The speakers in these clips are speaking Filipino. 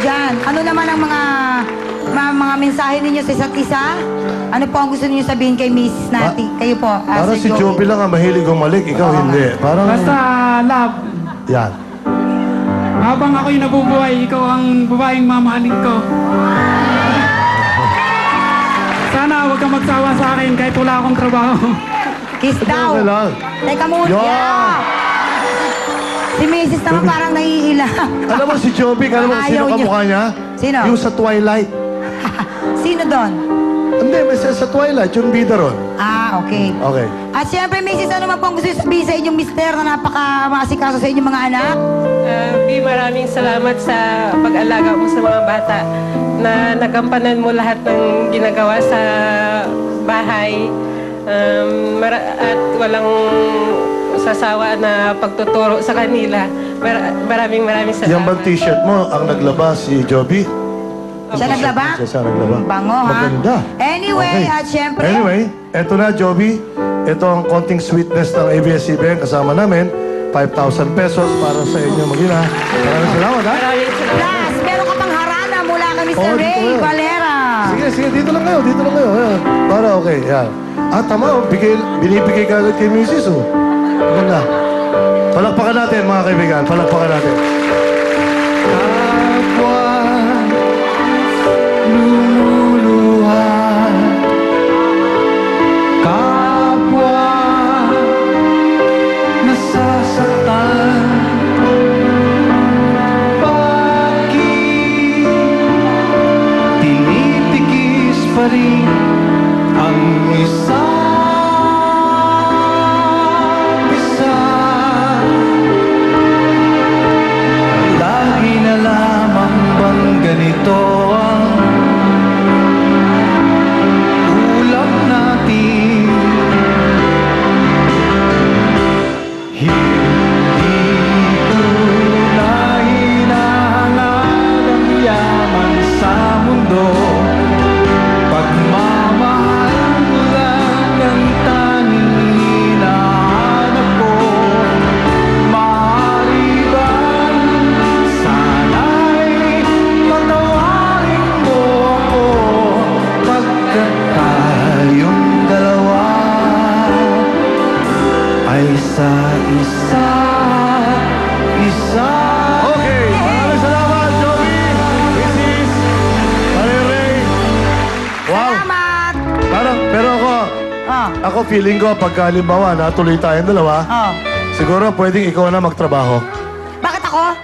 dyan. Ano naman ang mga mensahe ninyo sa isa't isa? Ano po ang gusto ninyo sabihin kay Miss Nati? Kayo po. Parang si Joby lang ang mahilig umalik, ikaw hindi. Parang... Basta, love. Yan. Habang ako'y nabubuhay, ikaw ang babaeng mamahalin ko. Sana huwag kang magsawa sa akin kahit wala akong trabaho. Kiss daw. Okay lang. Teka muna. Yeah. Yeah. Si Mrs. naman parang naiila. Alam mo si Joby, alam mo Ayaw sino niya. kamukha niya? Sino? Yung sa Twilight. Sino doon? Hindi, may sa Twilight, yung bida ron. Ah, okay. Okay. At siyempre, Mrs. ano man po ang gusto nyo sabihin sa inyong mister na napaka-maasikaso sa inyong mga anak? B, maraming salamat sa pag-alaga mo sa mga bata na nagampanan mo lahat ng ginagawa sa bahay at walang sasawa na pagtuturo sa kanila. Maraming salamat. Yung bang t-shirt mo, ang naglabas si Joby? Siya naglaba? Siya naglaba. Bango, ha? Maganda. Anyway, at syempre... Anyway, eto na, Joby. Ito ang konting sweetness ng ABS-CBN kasama namin. 5,000 pesos para sa inyo mag-ina. Maraming salamat, ha? Maraming salamat. Plus, meron ka pang harana mula kay Mr. Oh, dito Ray kayo. Valera. Sige, dito lang kayo, dito lang kayo. Ayan. Para okay, yan. Ah, tama, oh. Binibigay ka agad kay Mrs. Oh. Maganda. Palakpakan natin, mga kaibigan. Palakpakan natin. Kapwa lumuluha, kapwa nasasaktan, bakit tinitikis pa rin ang isa't isa? Lagi na lamang bang ganito ang ulap natin? Hindi ko na hinahangad ang yaman sa mundo. Pagmamahal mo lang ang tanging hinahanap ko. Maaari bang sana'y patawarin mo ako pagkat tayong dalawa ay sa isa. Okay, maraming salamat, Joby. Mrs. Ray. Wow. Salamat! Pero Oh, ako feeling ko, pagka halimbawa natuloy tayong dalawa, oh. siguro pwedeng ikaw na magtrabaho. Bakit ako?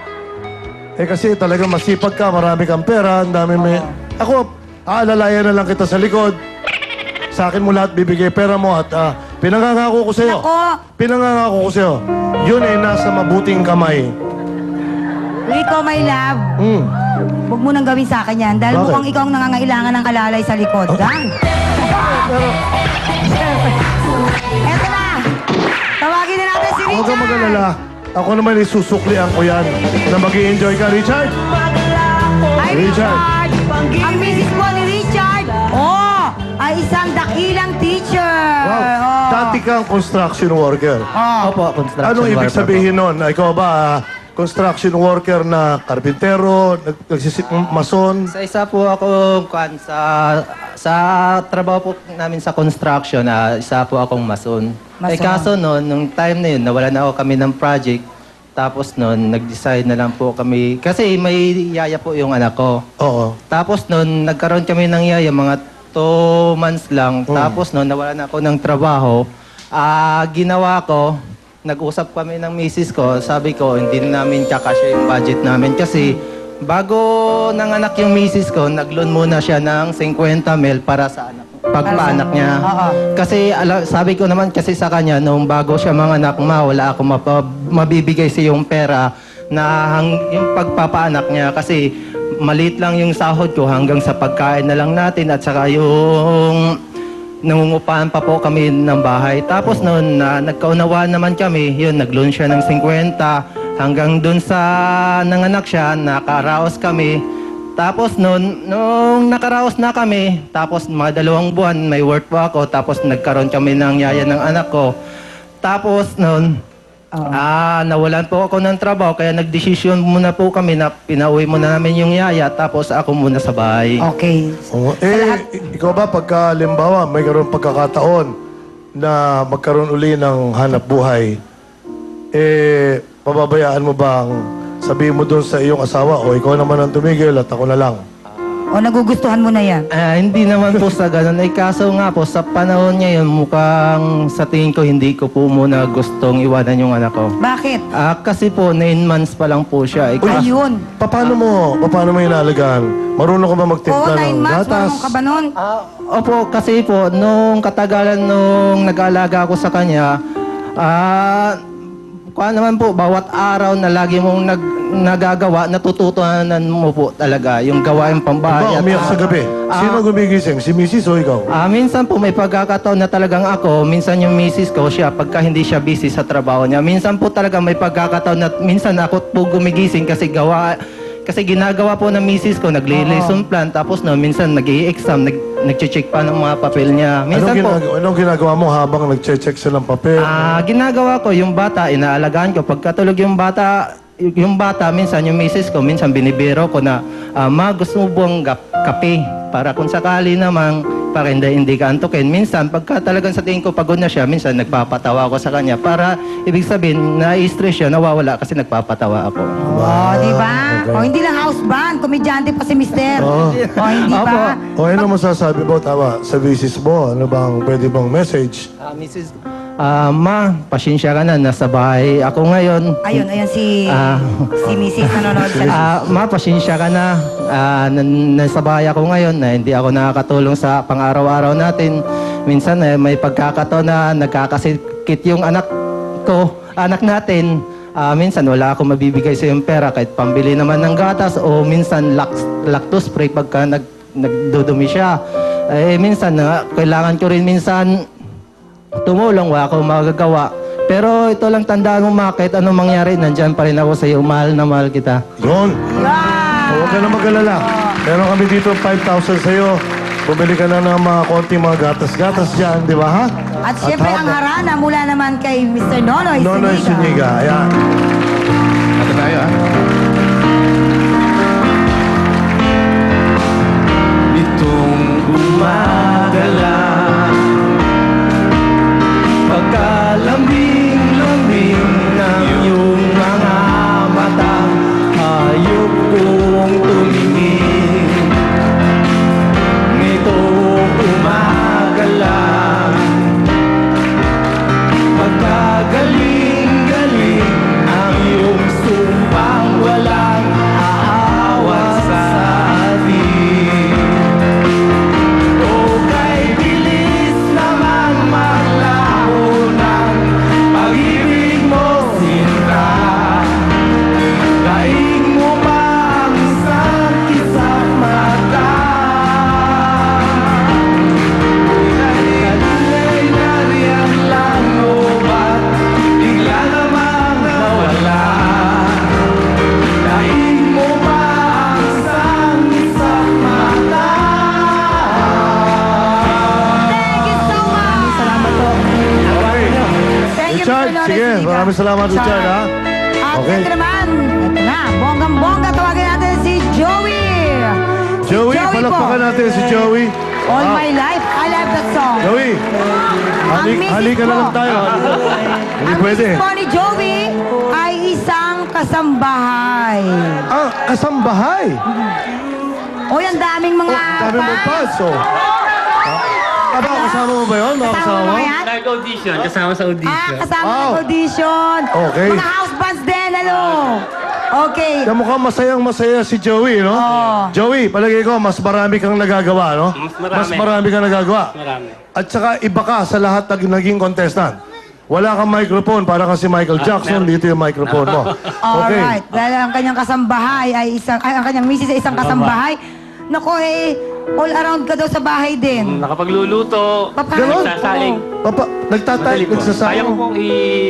Eh kasi talagang masipag ka, marami kang pera, ang dami may... Ako, aalalayan na lang kita sa likod. Sa akin mo lahat bibigay pera mo at pinangangako ko sa'yo. Ako, Pinangangako ko sa'yo. Yun ay nasa mabuting kamay. Rico, my love. Huwag mo nang gawin sa akin yan dahil Bakit? mukhang ikaw ang nangangailangan ng alalay sa likod. Dan. Eto na. Tawagin na natin si Huwag kang Richard. mag-alala. Ako naman isusuklian ko yan na mag-i-enjoy ka, Richard. Ay, Richard. Richard. Ang misis po ni Richard, ay isang dakilang teacher. Wow. Dati kang construction worker. Opo, construction Anong ibig worker sabihin nun? Ikaw ba, construction worker na karpintero, mason? Sa isa po ako sa trabaho po namin sa construction, isa po akong mason. Eh Mason. kaso noon, nung time na yun, nawalan na ako kami ng project. Tapos noon, nag-decide na lang po kami, kasi may yaya po yung anak ko. Oo. Tapos noon, nagkaroon kami ng yaya, mga 2 months lang. Tapos noon, nawalan ako ng trabaho. Ginawa ko, nag-usap kami ng misis ko, sabi ko, hindi na namin kakasya yung budget namin kasi bago nanganak yung misis ko, nag-loan muna siya ng 50 mil para sa anak, pagpaanak niya. Oo. Kasi sabi ko naman kasi sa kanya, nung bago siya manganak, wala akong mabibigay sa yung pera na yung pagpapaanak niya kasi maliit lang yung sahod ko hanggang sa pagkain na lang natin at saka yung nangungupahan pa po kami ng bahay. Tapos noon, nagkaunawaan naman kami, yun, nag-loan siya ng 50 hanggang dun sa nanganak siya, nakaraos kami. Tapos noon, nung nakaraos na kami, tapos mga 2 buwan, may work po ako, tapos nagkaroon kami ng yaya ng anak ko. Tapos noon, Oo. Nawalan po ako ng trabaho, kaya nagdesisyon muna po kami na pinauwi muna namin yung yaya, tapos ako muna sa bahay. Okay. Oo. Ikaw ba pagka limbawa may karoon pagkakataon na magkaroon uli ng hanap buhay, pababayaan mo bang sabihin mo doon sa iyong asawa, o ikaw naman ang tumigil at ako na lang? O nagugustuhan mo na yan? Hindi naman po sa ganun. Kaso nga po, sa panahon ngayon, mukhang sa tingin ko, hindi ko po muna gustong iwanan yung anak ko. Bakit? Kasi po, 9 months pa lang po siya. Ayun. Paano mo inaalagaan? Marunong ka ba Oo, magtimpla 9 ng months. gatas? Marunong ka ba nun? Opo, kasi po, nung katagalan nung nag-aalaga ako sa kanya, kuha naman po, bawat araw na lagi mong nagagawa, natututunan mo po talaga yung gawain pambahay. Ba, umiyak sa gabi? Sino gumigising? Si Mrs. o ikaw? Minsan po may pagkakataon na talagang ako, minsan yung misis ko siya, pagka hindi siya busy sa trabaho niya. Minsan po talaga may pagkakataon na minsan ako po gumigising kasi ginagawa po ng misis ko, nagli-lesson plan, tapos minsan nag-i-exam, nag-check pa ng mga papel niya. Minsan Anong ginagawa mo habang nag-check silang papel? Ginagawa ko yung bata, inaalagaan ko. Pagkatulog yung bata, minsan yung misis ko, minsan binibiro ko na, ma, gusto mo buwang kape? Para kung sakali namang, para hindi ka antukin. Minsan, pagka talagang sa tingin ko pagod na siya, minsan nagpapatawa ako sa kanya. Para, ibig sabihin, na-stress siya, nawawala kasi nagpapatawa ako. Oh, di ba? okay. O hindi lang house band, komedyante pa si Mister. Oo. O hindi ba? O ano masasabi mo, tawa, sa misis mo? Ano bang pwede bang message? Mrs. Ma, pasensya ka na, nasa bahay ako ngayon. Ayun, si Mrs. nanonood sa Ma, pasensya ka na. Nasa bahay ako ngayon na hindi ako nakakatulong sa pang-araw-araw natin. Minsan may pagkakataon na nagkakasikit yung anak natin. Minsan wala akong mabibigay sa yung pera kahit pambili naman ng gatas o minsan lactose free pagka nagdudumi siya. Minsan kailangan ko rin minsan tumulong, wala akong magagawa. Pero ito lang tandaan mo, kahit anong mangyari, nandyan pa rin ako sa iyo. Mahal na mahal kita. Yun. Huwag ka na mag-alala. Meron kami dito 5,000 sa'yo. Bumili ka na ng mga konting mga gatas-gatas dyan, di ba ha? At syempre ang harana mula naman kay Mr. Nonoy Nonoy Suniga. Ayan. Ito tayo, Itong umaga lang, pagkalambing-lambing ng iyong mga mata, hayop kong tumingin. Nitong umaga lang, pagkagaling-galing ang iyong sumpang walang aawa sa atin. O kay bilis naman maglaho ng pag-ibig mo, sinta. Daig mo pa ang isang kisang mata. Kanila'y nariyan lang o ba't bigla namang nawala? Daig mo pa ang isang kisang mata. Thank you so much! Salamat po. Thank you, Richard, Mr. Nonoy sige. Suniga. Maraming salamat, Richard, ha? At Okay. ito naman, ito na, bonggang-bongga, tawagin natin si Joey. Joey, palakpakan natin si Joey. All my life, I love that song. Joey, misis halika na po. lang tayo. Hindi Ang pwede. misis po ni Joey ay isang kasambahay. Kasambahay. Oy, ang daming mga Sabi mo pa, so. Kasama mo ba yun? Kasama mo ba yan? Nag-audition, kasama sa audition. Kasama Wow. ng audition. Okay. Mga house bands din, ano? Okay. Kaya mukhang masayang-masaya si Joey, no? Oo. Joey, palagay ko, mas marami kang nagagawa, no? Mas marami. marami kang nagagawa. Marami. At saka iba ka sa lahat ng naging contestant. Wala kang microphone, para kasi Michael Jackson, meron. dito yung microphone mo. Okay. Alright. Dahil ang kanyang kasambahay ang kanyang misis ay isang kasambahay. Nako all around ka daw sa bahay din. Nakapagluluto, Paano? nagsasaing. Papa, Madali po. Kaya nagsasayang. ko pong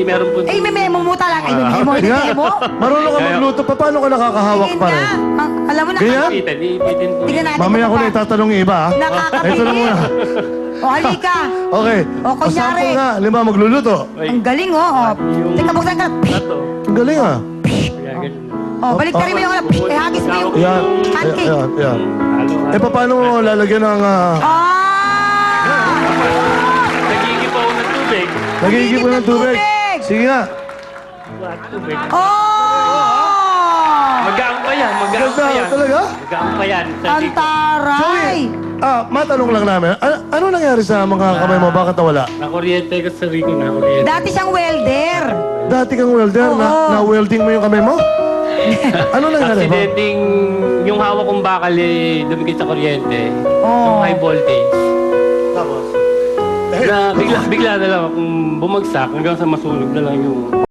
meron po. Eh, may memo mo talaga. Ay, may memo. May Nga, memo. marunong ka magluto pa, paano ka nakakahawak Tingin pa rin? nga. Alam mo na. Ganyan? Ipitin po. Tingnan natin. Mamaya kung ko na pa- itatanong yung iba, ha? Nakakapili. Ito na muna. O, halika. Okay. O, kunyari. Sample nga, lima magluluto. Ang galing, oh. Teka, buksan ka. Ito. Ang galing ah. Kaya ganun. Oh, balik ka rin mo yung, hagis mo yung Yan. pancake. Yan. Halo. Paano mo lalagyan ng... Nagigipaw ng tubig. nagigipon ng tubig? tubig. Sige nga. Tubig. Oh! Magaang pa yan. Magaang pa Ganda yan. talaga? Magaang pa yan. Ang taray! Matanong lang namin. Ano nangyari sa mga kamay mo? Bakit nawala? Nakuryente ka sa Rico. Nakuryente. Dati siyang welder. Dati kang welder, Oo. na-welding mo yung kamay mo? Ano nangyari ba? Aksidenteng yung hawak kong bakal dumikit sa kuryente. Oo. Yung high voltage. Tapos? Na bigla na lang akong bumagsak hanggang sa masunog na lang yung